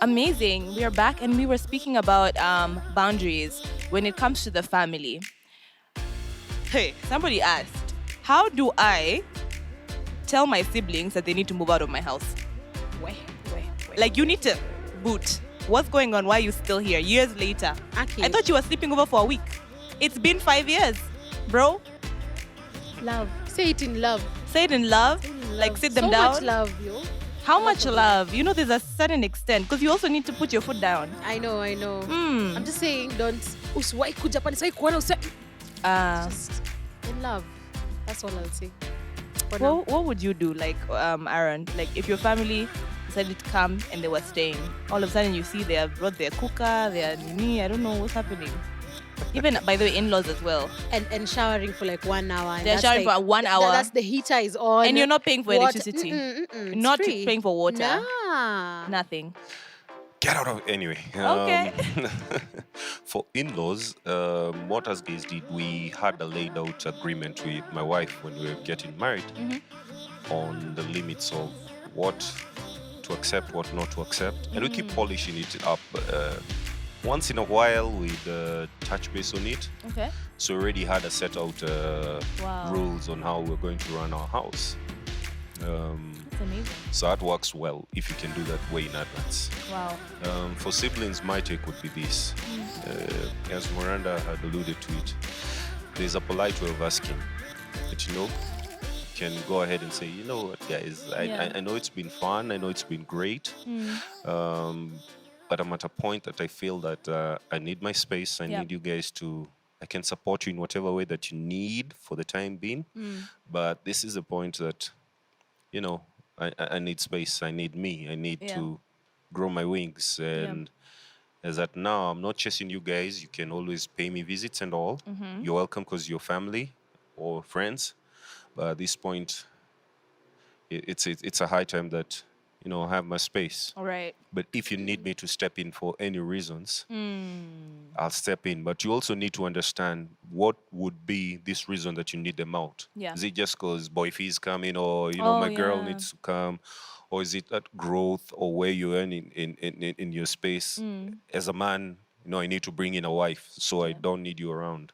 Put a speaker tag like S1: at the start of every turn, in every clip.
S1: Amazing. We are back and we were speaking about boundaries when it comes to the family. Hey, somebody asked, how do I tell my siblings that they need to move out of my house?
S2: Wait, wait, wait.
S1: Like, you need to boot. What's going on? Why are you still here years later?
S2: Aki.
S1: I thought you were sleeping over for a week. It's been 5 years, bro.
S2: Love. Say it in love.
S1: Say it in love. Like, sit them
S2: so
S1: down.
S2: Much love, yo.
S1: How much love? You know, there's a certain extent because you also need to put your foot down.
S2: I know.
S1: Mm.
S2: I'm just saying, don't. Usiwahi kuja hapa nisiwahi kuona just in love. That's all I'll say.
S1: What would you do, like, Aaron? Like, if your family decided to come and they were staying, all of a sudden you see they have brought their cooker, their nini, I don't know what's happening. Even, by the way, in-laws as well.
S2: And showering for like 1 hour.
S1: They're showering for 1 hour.
S2: That's the heater is on.
S1: And you're not paying for electricity. Not
S2: free.
S1: paying for water.
S2: Nah.
S1: Nothing.
S3: Get out of anyway.
S1: Okay.
S3: For in-laws, what us guys did, we had a laid out agreement with my wife when we were getting married on the limits of what to accept, what not to accept, and we keep polishing it up. Once in a while, we'd touch base on it.
S1: Okay.
S3: So we already had a set out
S1: Wow.
S3: rules on how we're going to run our house.
S1: That's amazing.
S3: So that works well if you can do that way in advance.
S1: Wow.
S3: For siblings, my take would be this. As Miranda had alluded to it, there's a polite way of asking. But you can go ahead and say, you know what, guys, I know it's been fun, I know it's been great, but I'm at a point that I feel that I need my space, I need you guys to, I can support you in whatever way that you need for the time being, but this is a point that, I need space, I need me, I need to grow my wings, and as at now, I'm not chasing you guys, you can always pay me visits and all, you're welcome because you're family or friends, but at this point, it's a high time that, I have my space.
S1: All right.
S3: But if you need me to step in for any reasons, I'll step in. But you also need to understand what would be this reason that you need them out.
S1: Yeah.
S3: Is it just because boyfriend is coming, or my girl needs to come, or is it that growth or where you are in your space? As a man, I need to bring in a wife, so I don't need you around.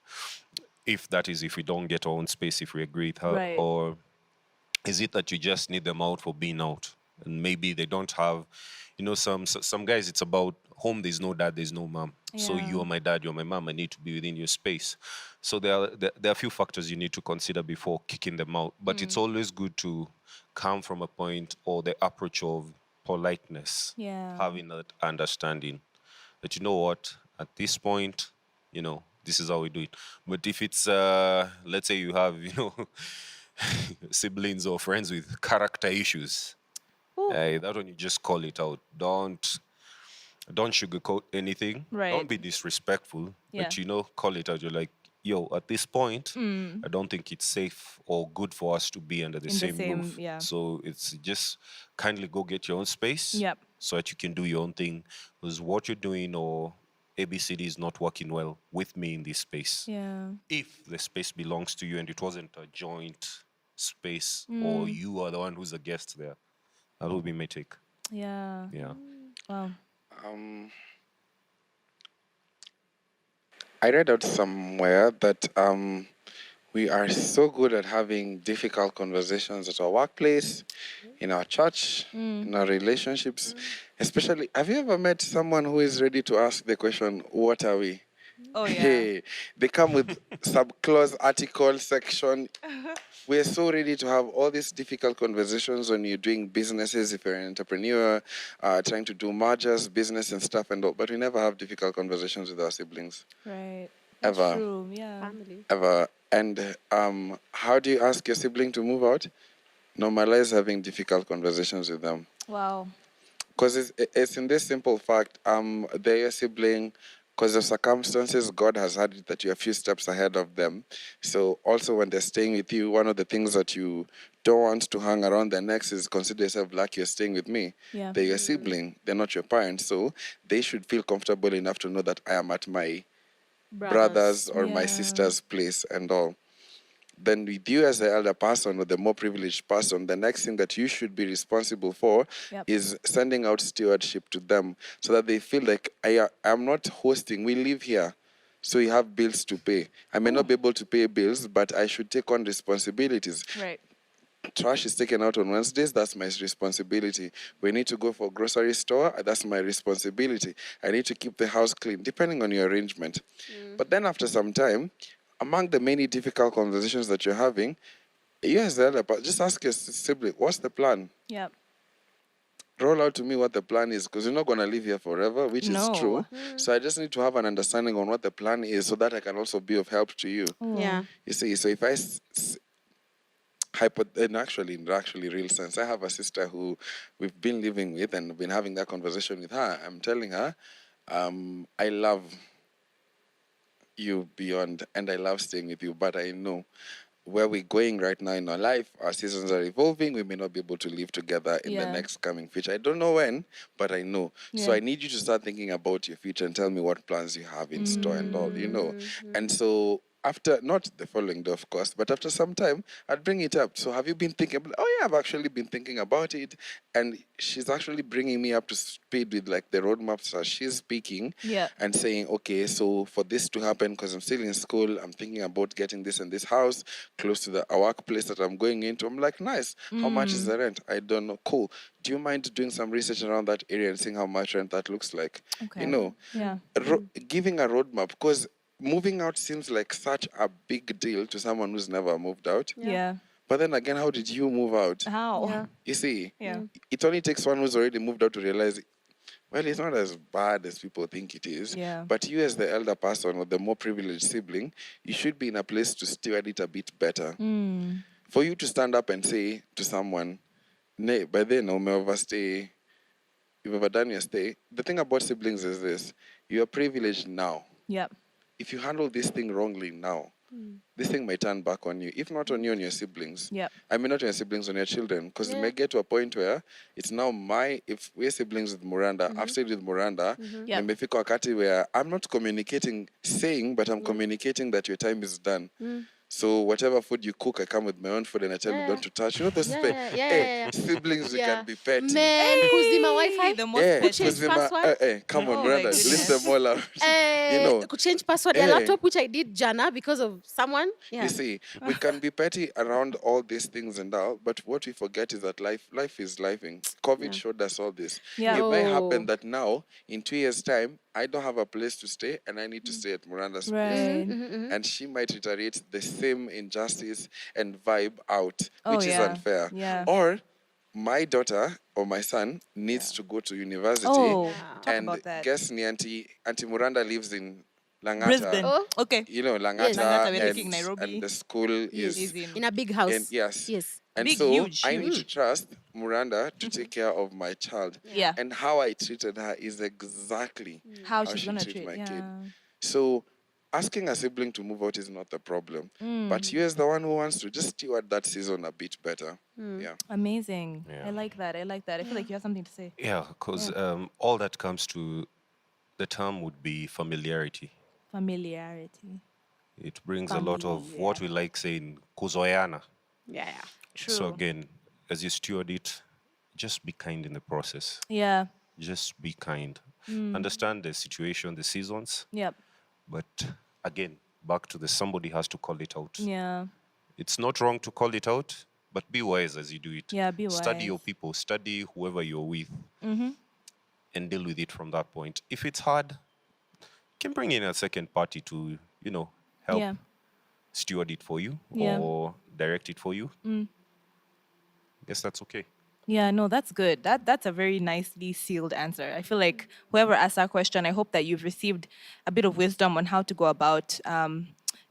S3: If we don't get our own space, if we agree with her,
S1: Right.
S3: or is it that you just need them out for being out, and maybe they don't have, some guys, it's about home. There's no dad, there's no mom. So you are my dad, you're my mom. I need to be within your space. So there are a few factors you need to consider before kicking them out. But it's always good to come from a point or the approach of politeness, having that understanding that, you know what, at this point, this is how we do it. But if it's, let's say you have, siblings or friends with character issues, that one you just call it out. Don't sugarcoat anything.
S1: Right.
S3: Don't be disrespectful. But call it out. You're like, yo, at this point, I don't think it's safe or good for us to be under the same roof.
S1: Yeah.
S3: So it's just kindly go get your own space.
S1: Yep.
S3: So that you can do your own thing. Because what you're doing or ABCD is not working well with me in this space.
S1: Yeah.
S3: If the space belongs to you and it wasn't a joint space, or you are the one who's a guest there, that would be my take.
S1: Yeah.
S3: Yeah.
S1: Wow.
S4: I read out somewhere that we are so good at having difficult conversations at our workplace, in our church, in our relationships. Especially, have you ever met someone who is ready to ask the question, what are we?
S1: Oh, yeah.
S4: Hey, they come with subclause, article, section. We're so ready to have all these difficult conversations when you're doing businesses, if you're an entrepreneur, trying to do mergers, business and stuff and all. But we never have difficult conversations with our siblings.
S1: Right. That's
S4: Ever.
S1: true. Yeah.
S2: Family.
S4: Ever. And how do you ask your sibling to move out? Normalize having difficult conversations with them.
S1: Wow.
S4: Because it's in this simple fact, they're your sibling. Because of circumstances, God has had it that you're a few steps ahead of them. So also when they're staying with you, one of the things that you don't want to hang around their necks is consider yourself like you're staying with me.
S1: Yeah.
S4: They're your sibling. They're not your parents. So they should feel comfortable enough to know that I am at my brother's or my sister's place and all. then with you as the elder person or the more privileged person, the next thing that you should be responsible for
S1: Yep.
S4: is sending out stewardship to them so that they feel like I'm not hosting. We live here. So you have bills to pay. I may not be able to pay bills, but I should take on responsibilities.
S1: Right.
S4: Trash is taken out on Wednesdays, that's my responsibility. We need to go for a grocery store, that's my responsibility. I need to keep the house clean, depending on your arrangement. But then after some time, among the many difficult conversations that you're having, you as the elder, just ask your sibling, what's the plan?
S1: Yep.
S4: Roll out to me what the plan is, because you're not going to live here forever, which
S1: No.
S4: is true. So I just need to have an understanding on what the plan is so that I can also be of help to you.
S2: Yeah.
S4: You see, so if I in actually real sense, I have a sister who we've been living with and been having that conversation with her. I'm telling her, I love you beyond, and I love staying with you, but I know where we're going right now in our life, our seasons are evolving. We may not be able to live together in the next coming future. I don't know when, but I know. So I need you to start thinking about your future and tell me what plans you have in store and all, you know. And so after, not the following day, of course, but after some time, I'd bring it up. So have you been thinking about, oh yeah, I've actually been thinking about it. And she's actually bringing me up to speed with like the roadmaps as she's speaking and saying, okay, so for this to happen, because I'm still in school, I'm thinking about getting this and this house close to the workplace that I'm going into. I'm like, nice. How much is the rent? I don't know. Cool. Do you mind doing some research around that area and seeing how much rent that looks like?
S1: Okay.
S4: You know, giving a roadmap, because moving out seems like such a big deal to someone who's never moved out.
S1: Yeah.
S4: But then again, how did you move out?
S1: How?
S2: Yeah.
S4: You see,
S1: Yeah.
S4: it only takes one who's already moved out to realize, well, it's not as bad as people think it is.
S1: Yeah.
S4: But you as the elder person or the more privileged sibling, you should be in a place to steward it a bit better. For you to stand up and say to someone, nay, by then, no, may overstay, you've overdone your stay. The thing about siblings is this, you are privileged now.
S1: Yep.
S4: If you handle this thing wrongly now, this thing may turn back on you. If not on you, on your siblings.
S1: Yep.
S4: I mean, not on your siblings, on your children. Because it may get to a point where it's now if we're siblings with Miranda, I've stayed with Miranda,
S1: Yep.
S4: nimefika wakati where I'm not communicating saying, but I'm communicating that your time is done. So whatever food you cook, I come with my own food and I tell you don't to touch. You know those siblings, we can be petty.
S2: Man, kuzima Wi-Fi.
S1: The most
S4: Yeah,
S1: petty.
S2: Change password?
S4: come on,
S1: Oh my
S4: Miranda,
S1: goodness.
S4: list them all out. You know,
S2: Could change password your
S4: Eh.
S2: laptop, which I did Jana because of someone. Yeah.
S4: You see, we can be petty around all these things and all, but what we forget is that life is lifing. COVID showed us all this.
S1: Yeah.
S4: It may
S2: Oh.
S4: happen that now, in 2 years' time, I don't have a place to stay and I need to stay at Miranda's place.
S1: Right.
S4: And she might reiterate the same injustice and vibe out,
S1: Oh,
S4: which is
S1: yeah.
S4: unfair.
S1: Yeah.
S4: Or my daughter or my son needs to go to university.
S1: Oh, talk
S4: and
S1: about that.
S4: guess ni Auntie Miranda lives in Langata.
S1: Brisbane.
S2: Oh.
S1: Okay.
S4: You know, Langata,
S2: Yes.
S1: Langata, we're thinking Nairobi.
S4: and the school is
S1: Is in.
S2: In a big house.
S4: and yes.
S2: Yes.
S4: And
S1: Big,
S4: so
S1: huge,
S4: I need
S1: huge.
S4: to trust Miranda to take care of my child.
S1: Yeah.
S4: And how I treated her is exactly
S1: How
S4: how
S1: she's
S4: she
S1: gonna
S4: treat
S1: treat
S4: my
S1: yeah.
S4: kid. So asking a sibling to move out is not the problem. But you as the one who wants to just steward that season a bit better. Yeah.
S1: Amazing.
S3: Yeah.
S1: I like that. I feel like you have something to say.
S3: Yeah, because all that comes to the term would be familiarity.
S1: Familiarity.
S3: It brings a lot of what we like saying kuzoyana.
S2: Yeah.
S1: True.
S3: So again, as you steward it, just be kind in the process.
S1: Yeah.
S3: Just be kind. Understand the situation, the seasons,
S1: Yep.
S3: but again, back to the somebody has to call it out.
S1: Yeah.
S3: It's not wrong to call it out, but be wise as you do it.
S1: Yeah, be
S3: Study your
S1: wise.
S3: people, study whoever you're with, and deal with it from that point. If it's hard, you can bring in a second party to, help
S1: Yeah.
S3: steward it for you
S1: Yeah.
S3: or direct it for you. Guess that's okay.
S1: Yeah, no, that's good. That's a very nicely sealed answer. I feel like whoever asked that question, I hope that you've received a bit of wisdom on how to go about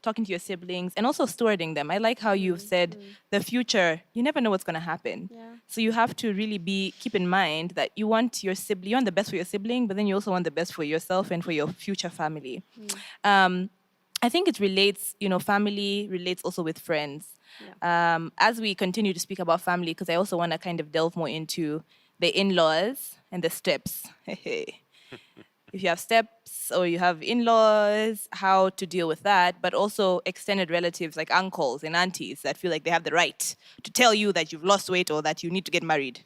S1: talking to your siblings and also stewarding them. I like how you've said the future, you never know what's going to happen.
S2: Yeah.
S1: So you have to really keep in mind that you want your sibling, you want the best for your sibling, but then you also want the best for yourself and for your future family. I think it relates, family relates also with friends. As we continue to speak about family, because I also want to kind of delve more into the in-laws and the steps. if you have steps or you have in-laws, how to deal with that, but also extended relatives like uncles and aunties that feel like they have the right to tell you that you've lost weight or that you need to get married.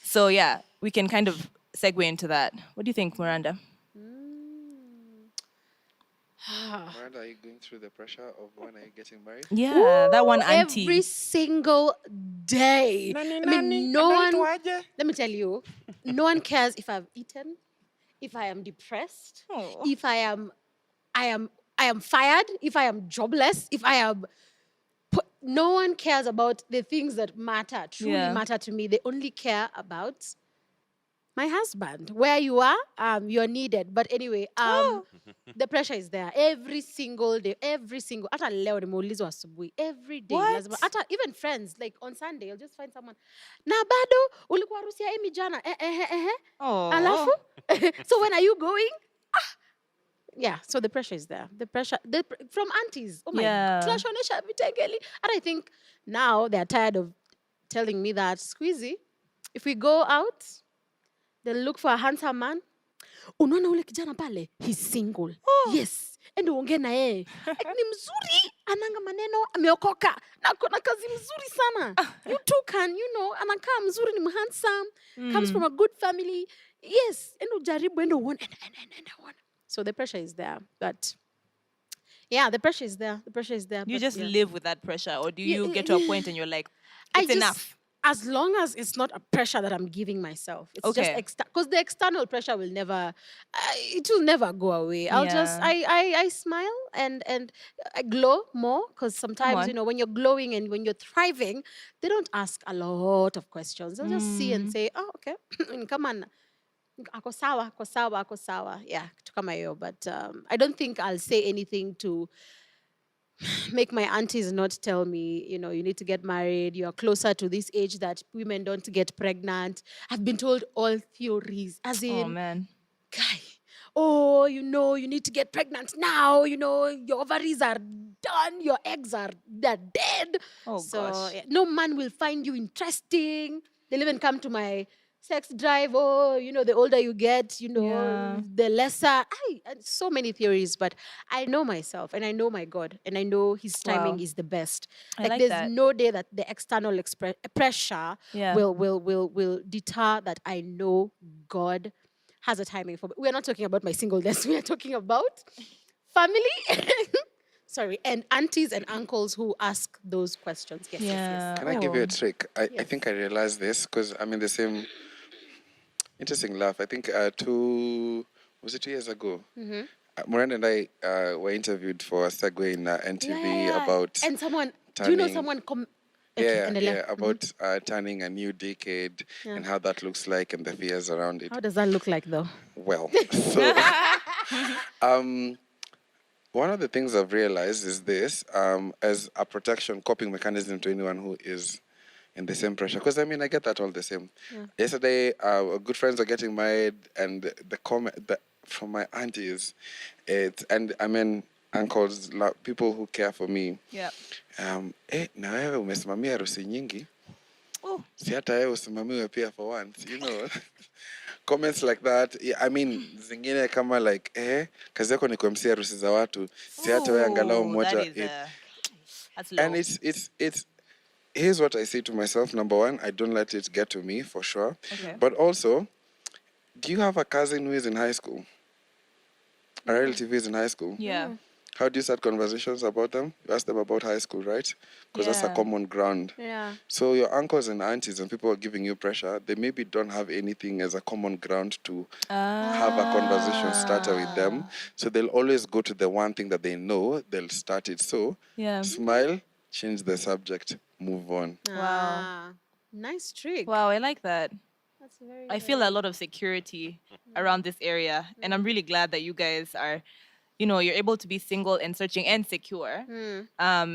S1: So yeah, we can kind of segue into that. What do you think, Miranda?
S4: Miranda, are you going through the pressure of when are you getting married?
S1: Yeah, that one auntie.
S2: Every single day. I mean, no one. Let me tell you, no one cares if I've eaten, if I am depressed,
S1: Oh.
S2: if I am fired, if I am jobless, if I am. No one cares about the things that matter, truly
S1: Yeah.
S2: matter to me. They only care about my husband. Where you are, you're needed. But anyway, the pressure is there every single day, hata leo nimeulizwa asubuhi, every day.
S1: What?
S2: Lazima, hata even friends, like on Sunday, you'll just find someone, na bado ulikuwa harusi ya Amy jana.
S1: Oh.
S2: Alafu? So when are you going? Yeah, so the pressure is there. The pressure from aunties. Oh my
S1: Yeah.
S2: God. Tunashonesha vitengeli. And I think now they're tired of telling me that, Squeezy, if we go out, they'll look for a handsome man. Unaona ule kijana pale? He's single. Yes. Endo uongee na yeye. Ni mzuri, ananga maneno, ameokoka. Na kuna kazi mzuri sana. You too can, anakaa mzuri, ni handsome, comes from a good family. Yes. Endo jaribu, endo uone. And so the pressure is there. But yeah, the pressure is there. The pressure is there.
S1: You
S2: but
S1: just
S2: yeah.
S1: live with that pressure, or do you
S2: Yeah,
S1: get to a point and you're like,
S2: I
S1: it's
S2: just-
S1: enough?
S2: As long as it's not a pressure that I'm giving myself. It's
S1: Okay.
S2: just because the external pressure will never, it will never go away. I'll just,
S1: Yeah.
S2: I smile and I glow more because sometimes,
S1: on.
S2: when you're glowing and when you're thriving, they don't ask a lot of questions. They'll just see and say, oh, okay, come on. Ako sawa. Yeah, kitu kama hiyo. But I don't think I'll say anything to make my aunties not tell me, you need to get married. You're closer to this age that women don't get pregnant. I've been told all theories, as in,
S1: Oh man.
S2: guy, you need to get pregnant now. Your ovaries are done. Your eggs they're dead.
S1: Oh,
S2: so,
S1: gosh.
S2: yeah, no man will find you interesting. They'll even come to my sex drive. The older you get,
S1: Yeah.
S2: the lesser. So many theories, but I know myself and I know my God and I know His timing
S1: Wow.
S2: is the best.
S1: I like
S2: there's
S1: that.
S2: no day that the external pressure
S1: Yeah.
S2: will deter that. I know God has a timing for me. We're not talking about my singleness. We are talking about family. Sorry, and aunties and uncles who ask those questions. Yes,
S1: Yeah.
S4: Can I give you
S1: Oh.
S4: a trick? I think I realized this because I'm in the same interesting laugh. I think 2 years ago? Miranda and I were interviewed for a segue in NTV about
S2: and someone. Do you know
S4: turning-
S2: someone?
S4: about turning a new decade and how that looks like and the fears around it.
S2: How does that look like, though?
S4: Well, so one of the things I've realized is this, as a protection coping mechanism to anyone who is in the same pressure. Because I get that all the same.
S2: Yeah.
S4: Yesterday, good friends are getting married, and the comment from my aunties, uncles, people who care for me.
S1: Yeah.
S4: Na wewe umesimamia harusi nyingi.
S1: Oh.
S4: Si hata wewe usimamiwe pia for once, Comments like that. Zingine kama like, kazi yako ni kuMC harusi za watu. Si hata wewe angalau mmoja.
S1: That's low.
S4: And it's here's what I say to myself. Number one, I don't let it get to me for sure.
S1: Okay.
S4: But also, do you have a cousin who is in high school? A relative who is in high school?
S1: Yeah.
S4: How do you start conversations about them? You ask them about high school, right? Because that's a
S1: Yeah.
S4: common ground.
S2: Yeah.
S4: So your uncles and aunties and people are giving you pressure, they maybe don't have anything as a common ground to have a conversation starter with them. So they'll always go to the one thing that they know, they'll start it. So
S1: Yeah.
S4: smile, change the subject, move on.
S2: Wow. Nice trick.
S1: Wow, I like that.
S2: That's very.
S1: I feel a lot of security around this area, and I'm really glad that you guys are, you're able to be single and searching and secure,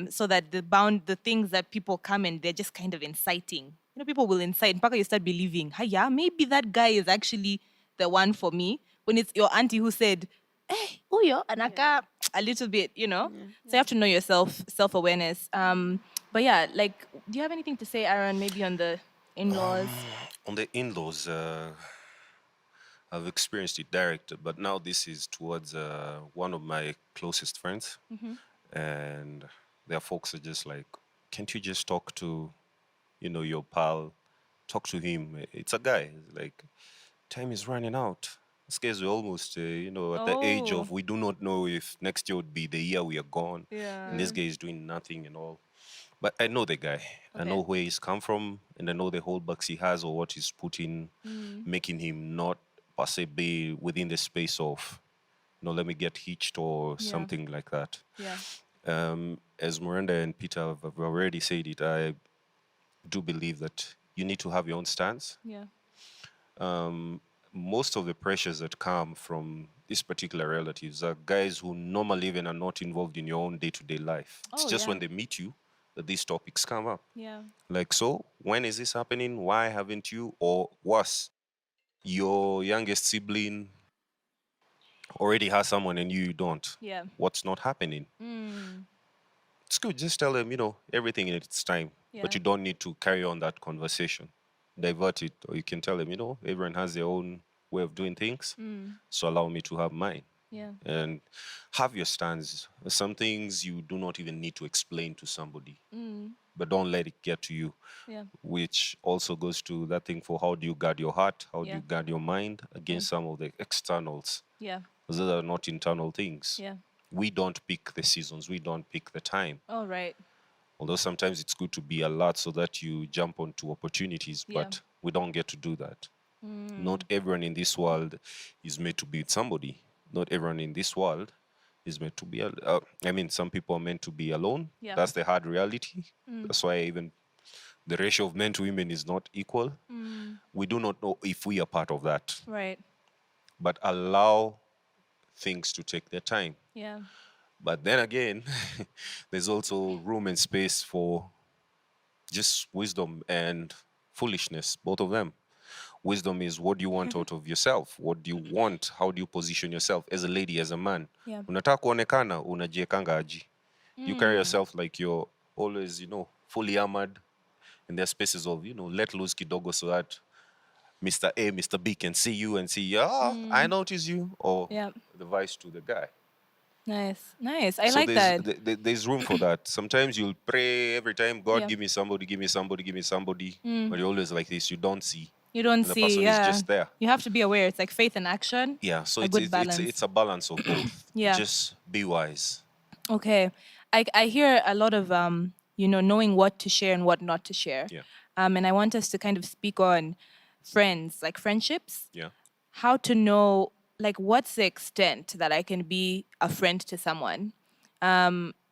S1: so that the things that people come and they're just kind of inciting. People will incite. Mpaka you start believing, yeah, maybe that guy is actually the one for me. When it's your auntie who said, hey, uyo anaka a little bit, So you have to know yourself, self-awareness. But yeah, do you have anything to say, Aaron? Maybe on the in-laws.
S3: On the in-laws, I've experienced it direct, but now this is towards one of my closest friends, and their folks are just like, "Can't you just talk to, your pal? Talk to him. It's a guy. Like, time is running out. This guys are almost, at the age
S1: Oh.
S3: of we do not know if next year would be the year we are gone,
S1: Yeah.
S3: and this guy is doing nothing and all. But I know the guy. I
S1: Okay.
S3: know where he's come from, and I know the holdbacks he has or what he's put in, making him not possibly within the space of, let me get hitched or
S1: Yeah.
S3: something like that.
S1: Yeah.
S3: As Miranda and Peter have already said it, I do believe that you need to have your own stance.
S1: Yeah.
S3: Most of the pressures that come from these particular relatives are guys who normally even are not involved in your own day-to-day life. It's
S1: Oh,
S3: just
S1: yeah.
S3: when they meet you that these topics come up.
S1: Yeah.
S3: Like, so when is this happening? Why haven't you? Or worse, your youngest sibling already has someone and you don't.
S1: Yeah.
S3: What's not happening? It's good. Just tell them, everything in its time. But
S1: Yeah.
S3: you don't need to carry on that conversation. Divert it, or you can tell them, everyone has their own way of doing things. So allow me to have mine.
S1: Yeah.
S3: And have your stance. Some things you do not even need to explain to somebody, but don't let it get to you.
S1: Yeah.
S3: Which also goes to that thing for how do you guard your heart? How do
S1: Yeah.
S3: you guard your mind against some of the externals?
S1: Yeah.
S3: Those are not internal things.
S1: Yeah.
S3: We don't pick the seasons. We don't pick the time.
S1: All right.
S3: Although sometimes it's good to be alert so that you jump onto opportunities,
S1: Yeah.
S3: but we don't get to do that. Not everyone in this world is made to be with somebody. Not everyone in this world is meant to be. Some people are meant to be alone.
S1: Yeah.
S3: That's the hard reality. That's why even the ratio of men to women is not equal. We do not know if we are part of that,
S1: Right.
S3: but allow things to take their time.
S1: Yeah.
S3: But then again, there's also room and space for just wisdom and foolishness, both of them. Wisdom is what do you want out of yourself? What do you want? How do you position yourself as a lady, as a man?
S1: Yeah.
S3: Unataka kuonekana, unajiekanga aji. You carry yourself like you're always, fully armored. And there's spaces of, let loose kidogo so that Mr. A, Mr. B can see you and see, I notice you, or
S1: Yeah.
S3: the vice to the guy.
S1: Nice. Nice. I
S3: So
S1: like
S3: there's,
S1: that.
S3: there's room for that. Sometimes you'll pray every time, God,
S1: Yeah.
S3: give me somebody, give me somebody, give me somebody. But you're always like this, you don't see.
S1: You don't
S3: And the
S1: see.
S3: person
S1: Yeah.
S3: is just there.
S1: You have to be aware. It's like faith and action.
S3: Yeah, so
S1: A good balance.
S3: it's a balance of both.
S1: Yeah.
S3: Just be wise.
S1: Okay. I hear a lot of knowing what to share and what not to share.
S3: Yeah.
S1: And I want us to kind of speak on friends, like friendships.
S3: Yeah.
S1: How to know, like, what's the extent that I can be a friend to someone.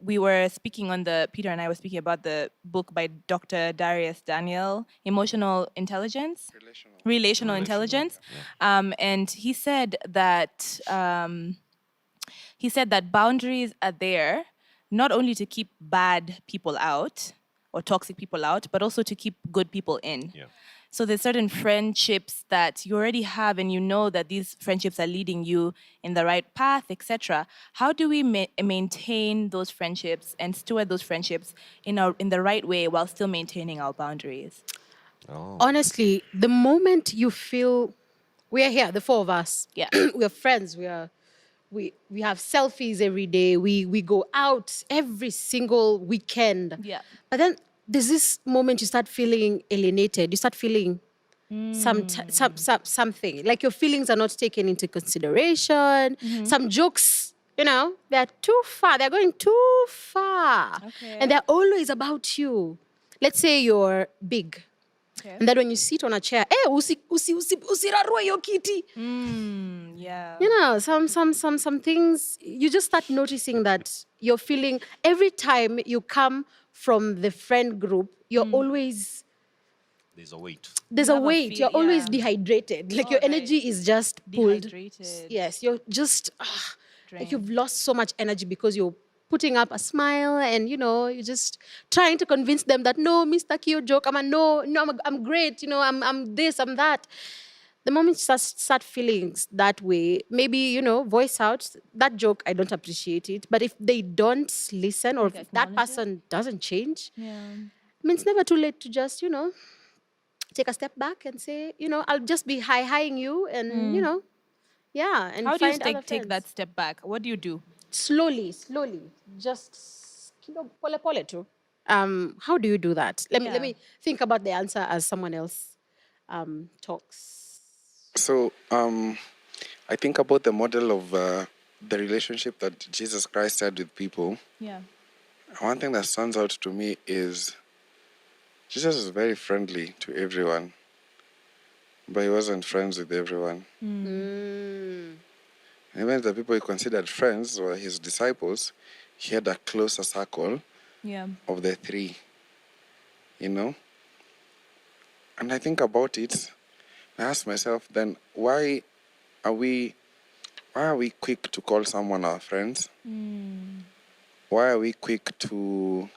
S1: We were speaking Peter and I were speaking about the book by Dr. Darius Daniel, Emotional Intelligence, Relational Intelligence. And he said that boundaries are there not only to keep bad people out or toxic people out, but also to keep good people in.
S3: Yeah.
S1: So there's certain friendships that you already have, and you know that these friendships are leading you in the right path, etc. How do we maintain those friendships and steward those friendships in the right way while still maintaining our boundaries?
S3: Oh.
S2: Honestly, the moment you feel we are here, the four of us,
S1: Yeah.
S2: we are friends, we have selfies every day, we go out every single weekend.
S1: Yeah.
S2: But then there's this moment you start feeling alienated, you start feeling something like your feelings are not taken into consideration. Some jokes, they're too far, they're going too far.
S1: Okay.
S2: And they're always about you. Let's say you're big.
S1: Okay.
S2: And then when you sit on a chair, usirarue yo kiti.
S1: Yeah.
S2: Some things you just start noticing that you're feeling every time you come from the friend group, you're always
S3: There's a weight.
S2: there's
S1: You
S2: a
S1: have a
S2: weight.
S1: feel-
S2: You're always
S1: yeah.
S2: dehydrated. Like your
S1: Alright.
S2: energy is just pulled.
S1: Dehydrated.
S2: Yes, you're just like
S1: Drained.
S2: you've lost so much energy because you're putting up a smile and you're just trying to convince them that no, Mr. Kyo joke. I'm great. I'm this, I'm that. The moment you start feeling that way, maybe voice out that joke. I don't appreciate it, but if they don't listen or
S1: Like
S2: if that
S1: acknowledge it?
S2: person doesn't change,
S1: Yeah.
S2: I mean, it's never too late to just take a step back and say, I'll just be high-highing you and, yeah, and
S1: How do you
S2: find other
S1: take
S2: friends.
S1: that step back? What do you do?
S2: Slowly, just pole pole too. How do you do that? Let
S1: Yeah.
S2: me think about the answer as someone else talks.
S4: So I think about the model of the relationship that Jesus Christ had with people.
S1: Yeah.
S4: One thing that stands out to me is Jesus was very friendly to everyone, but he wasn't friends with everyone.
S2: Mm.
S4: Even the people he considered friends were his disciples. He had a closer circle
S1: Yeah.
S4: of the three, you know? And I think about it, I ask myself then, why are we quick to call someone our friends? Why are we quick to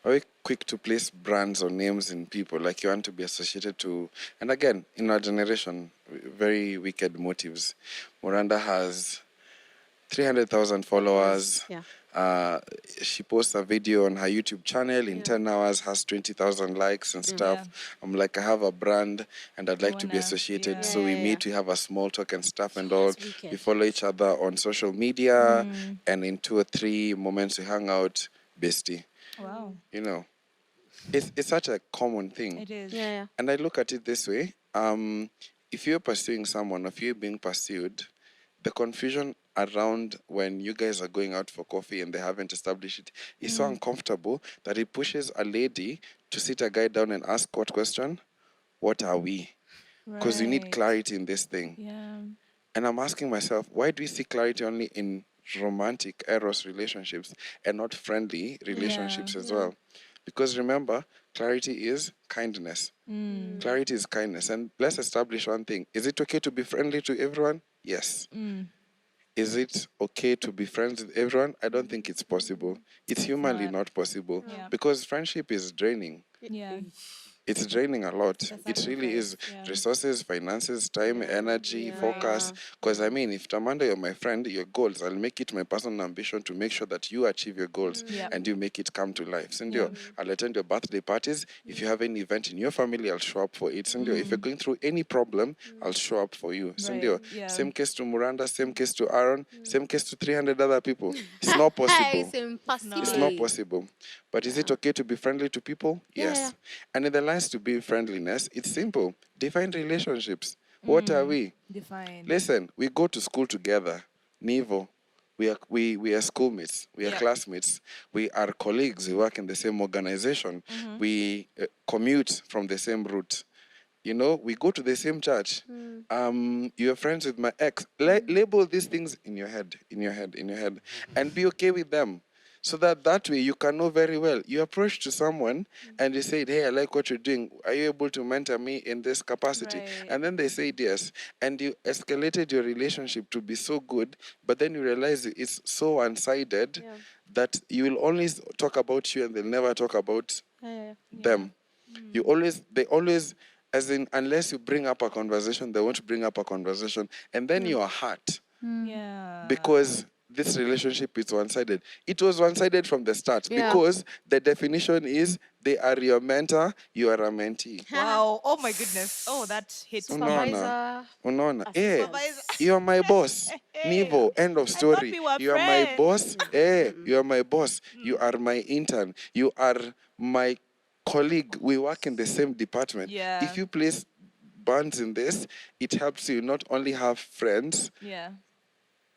S4: are we quick to place brands or names in people, like you want to be associated to? And again, in our generation, very wicked motives. Miranda has 300,000 followers.
S2: Yeah.
S4: She posts a video on her YouTube channel in
S2: Yeah.
S4: 10 hours, has 20,000 likes and stuff.
S1: Yeah.
S4: I'm like, I have a brand and I'd like to be
S1: Wanna-
S4: associated.
S1: yeah.
S4: So we
S2: Yeah.
S4: meet, we have a small talk and stuff and all.
S2: That's wicked.
S4: We follow each other on social media, and in 2 or 3 moments we hang out, bestie.
S1: Wow.
S4: You know, it's such a common thing.
S1: It is.
S2: Yeah.
S4: And I look at it this way. If you're pursuing someone, if you're being pursued, the confusion around when you guys are going out for coffee and they haven't established it is so uncomfortable that it pushes a lady to sit a guy down and ask what question? What are we? Because you need
S1: Right.
S4: clarity in this thing.
S1: Yeah.
S4: And I'm asking myself, why do we see clarity only in romantic eros relationships and not friendly relationships as well? Because remember, clarity is kindness. Clarity is kindness. And let's establish one thing. Is it okay to be friendly to everyone? Yes. Is it okay to be friends with everyone? I don't think it's possible. It's humanly not possible.
S1: Yeah.
S4: Because friendship is draining.
S1: Yeah.
S4: It's draining a lot.
S1: It's a
S4: It really is
S1: sacrifice, yeah.
S4: resources, finances, time, energy, focus. Because I mean, if Tamanda, you're my friend, your goals, I'll make it my personal ambition to make sure that you achieve your goals
S1: Yeah.
S4: and you make it come to life. Sindio, I'll attend your birthday parties. If you have any event in your family, I'll show up for it. Sindio, if you're going through any problem, I'll show up for you. Sindio,
S1: yeah.
S4: same case to Miranda, same case to Aaron, same case to 300 other people. It's not possible.
S2: It's impossible.
S4: It's not possible. But is it okay to be friendly to people? Yes.
S2: Yeah.
S4: And in the lines to be friendliness, it's simple. Define relationships. What are we?
S1: Define.
S4: Listen, we go to school together. Nivo. We are schoolmates. We are
S1: Yeah.
S4: classmates. We are colleagues. We work in the same organization. We commute from the same route. You know, we go to the same church. You're friends with my ex. Label these things in your head, and be okay with them. So that way you can know very well. You approach to someone and you said, hey, I like what you're doing. Are you able to mentor me in this capacity?
S1: Right.
S4: And then they said yes. And you escalated your relationship to be so good, but then you realize it's so one-sided that you will only talk about you and they'll never talk about them. They always, as in, unless you bring up a conversation, they won't bring up a conversation. And then you are hurt
S1: Yeah.
S4: because this relationship is one-sided. It was one-sided from the start
S2: Yeah.
S4: because the definition is they are your mentor, you are a mentee.
S1: Wow. Oh my goodness. Oh, that hits me.
S2: Supervisor.
S4: Unaona. Eh,
S1: Supervisor.
S4: you are my boss. Nivo, end of story.
S1: we were
S4: You are my
S1: friends.
S4: boss. You are my boss. You are my intern. You are my colleague. We work in the same department.
S1: Yeah.
S4: If you place bonds in this, it helps you not only have friends,
S1: Yeah.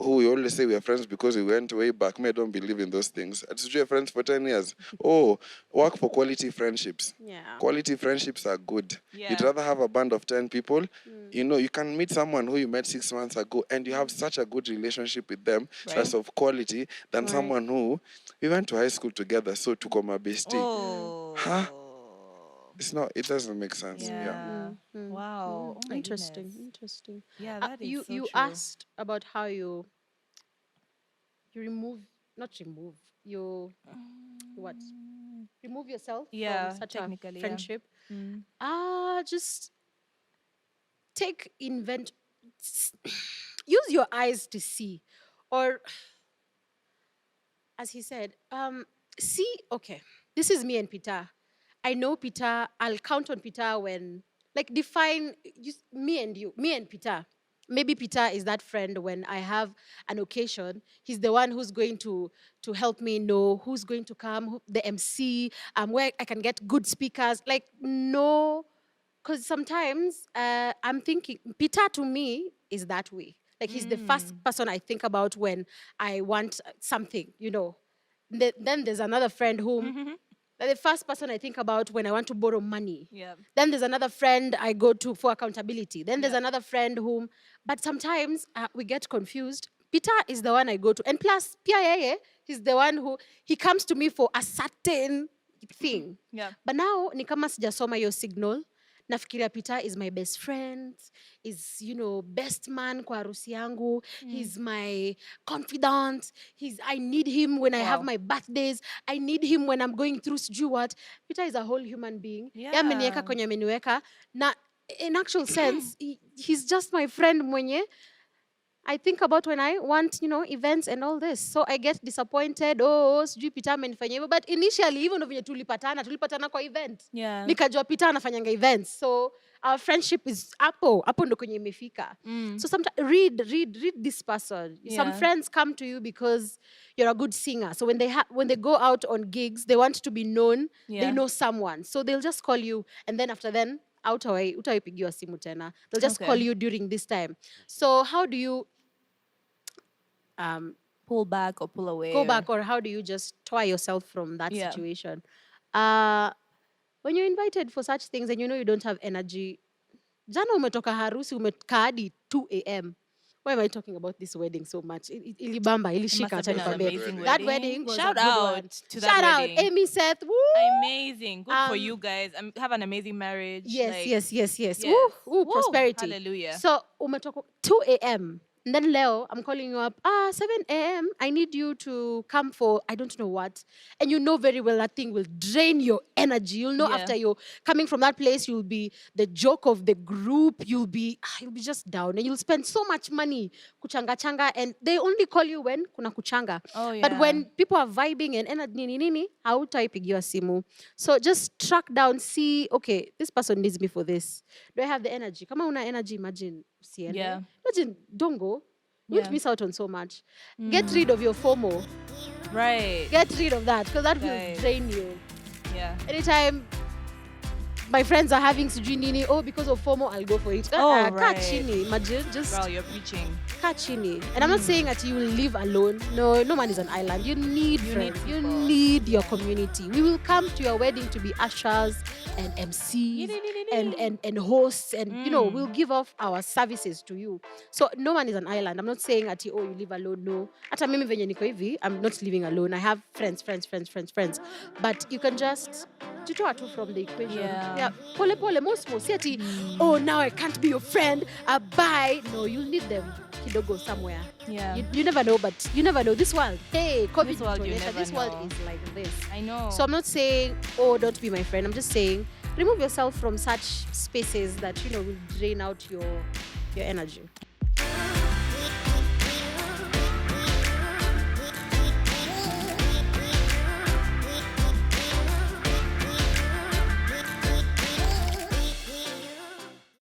S4: who we always say we are friends because we went way back. Me, I don't believe in those things. We're friends for 10 years. Oh, work for quality friendships.
S2: Yeah.
S4: Quality friendships are good.
S1: Yeah.
S4: You'd rather have a band of 10 people. You know, you can meet someone who you met 6 months ago and you have such a good relationship with them that's of quality than someone who we went to high school together, so to come a bestie.
S1: Oh.
S4: Huh? It's not, it doesn't make sense.
S1: Yeah. Wow. Oh my
S2: Interesting.
S1: goodness.
S2: Interesting.
S1: Yeah, that is
S2: you
S1: so
S2: you
S1: true.
S2: asked about how you remove, not remove, you what? Remove yourself
S1: Yeah,
S2: from such
S1: technically,
S2: a
S1: yeah.
S2: friendship.
S1: Mm.
S2: Just use your eyes to see, or as he said, see. Okay, this is me and Peter. I know Peter, I'll count on Peter when, like, define me and Peter. Maybe Peter is that friend when I have an occasion. He's the one who's going to help me know who's going to come, the MC, where I can get good speakers. Like, no, because sometimes I'm thinking, Peter to me is that way. Like, he's the first person I think about when I want something, you know. Then there's another friend whom the first person I think about when I want to borrow money.
S1: Yeah.
S2: Then there's another friend I go to for accountability. Then there's another friend whom, but sometimes we get confused. Peter is the one I go to. And plus, Pia he's the one who, he comes to me for a certain thing.
S1: Yeah.
S2: But now, ni kama sijasoma your signal. Nafikiria Peter is my best friend, is, you know, best man kwa harusi yangu. He's my confidant. I need him when I have my birthdays. I need him when I'm going through sijui what. Peter is a whole human being.
S1: Yeah.
S2: Yeye ameniweka kwenye ameniweka. Na in actual sense, he's just my friend mwenye I think about when I want, you know, events and all this. So I get disappointed. Oh, sijui Peter amenifanyia hivyo. But initially, even vile tulipatana kwa event.
S1: Yeah.
S2: Nikajua Peter anafanyanga events. So our friendship is hapo ndo kwenye imefika. So sometimes read this person. Some
S1: Yeah.
S2: friends come to you because you're a good singer. So when they go out on gigs, they want to be known.
S1: Yeah.
S2: They know someone. So they'll just call you, and then after then utawaipigiwa simu tena. They'll just
S1: Okay.
S2: call you during this time. So how do you
S1: Pull back or pull away.
S2: go back, or how do you just toy yourself from that
S1: Yeah.
S2: situation? When you're invited for such things and you know you don't have energy, jana umetoka harusi umekaa hadi 2 a.m. Why am I talking about this wedding so much? Ilibamba,
S1: It must
S2: ilishika,
S1: have
S2: acha
S1: been an
S2: nikwambie.
S1: amazing
S2: That
S1: wedding.
S2: wedding was
S1: Shout
S2: a good
S1: out
S2: one.
S1: to that
S2: Shout out,
S1: wedding.
S2: Amy, Seth. Woo!
S1: Amazing. Good for you guys. Have an amazing marriage.
S2: Yes,
S1: Like,
S2: yes.
S1: yes.
S2: Woo,
S1: Woo,
S2: prosperity.
S1: hallelujah.
S2: So, umetoka 2 a.m. And then Leo, I'm calling you up. 7 a.m. I need you to come for I don't know what. And you know very well that thing will drain your energy. You'll know
S1: Yeah.
S2: after you're coming from that place, you'll be the joke of the group. You'll be just down, and you'll spend so much money kuchanga changa. And they only call you when kuna kuchanga.
S1: Oh,
S2: But
S1: yeah.
S2: when people are vibing and energy nini, hautaipigiwa simu. So just track down, see, okay, this person needs me for this. Do I have the energy? Kama una energy, imagine usiende.
S1: Yeah.
S2: Imagine, don't go. You
S1: Yeah.
S2: won't miss out on so much. Get rid of your FOMO.
S1: Right.
S2: Get rid of that, because that will
S1: Right.
S2: drain you.
S1: Yeah.
S2: Anytime my friends are having sijui nini, because of FOMO, I'll go for it.
S1: Oh,
S2: Kaa
S1: right.
S2: chini, imagine, just
S1: Girl, you're preaching.
S2: kaa chini. And I'm not saying that you will live alone. No, no man is an island. You need
S1: You
S2: friends.
S1: need
S2: You
S1: people.
S2: need your community. We will come to your wedding to be ushers and MCs and hosts, and you know, we'll give off our services to you. So no one is an island. I'm not saying that you live alone. No. Hata mimi venye niko hivi, I'm not living alone. I have friends. But you can just jitoa tu from the equation.
S1: Yeah.
S2: Pole pole, most. Si ati, now I can't be your friend. Bye. No, you'll need them kidogo somewhere.
S1: Yeah.
S2: You never know, but you never know. This world, hey, COVID,
S1: This world, you never
S2: this world
S1: know.
S2: is like this.
S1: I know.
S2: So I'm not saying, don't be my friend. I'm just saying, remove yourself from such spaces that, you know, will drain out your energy.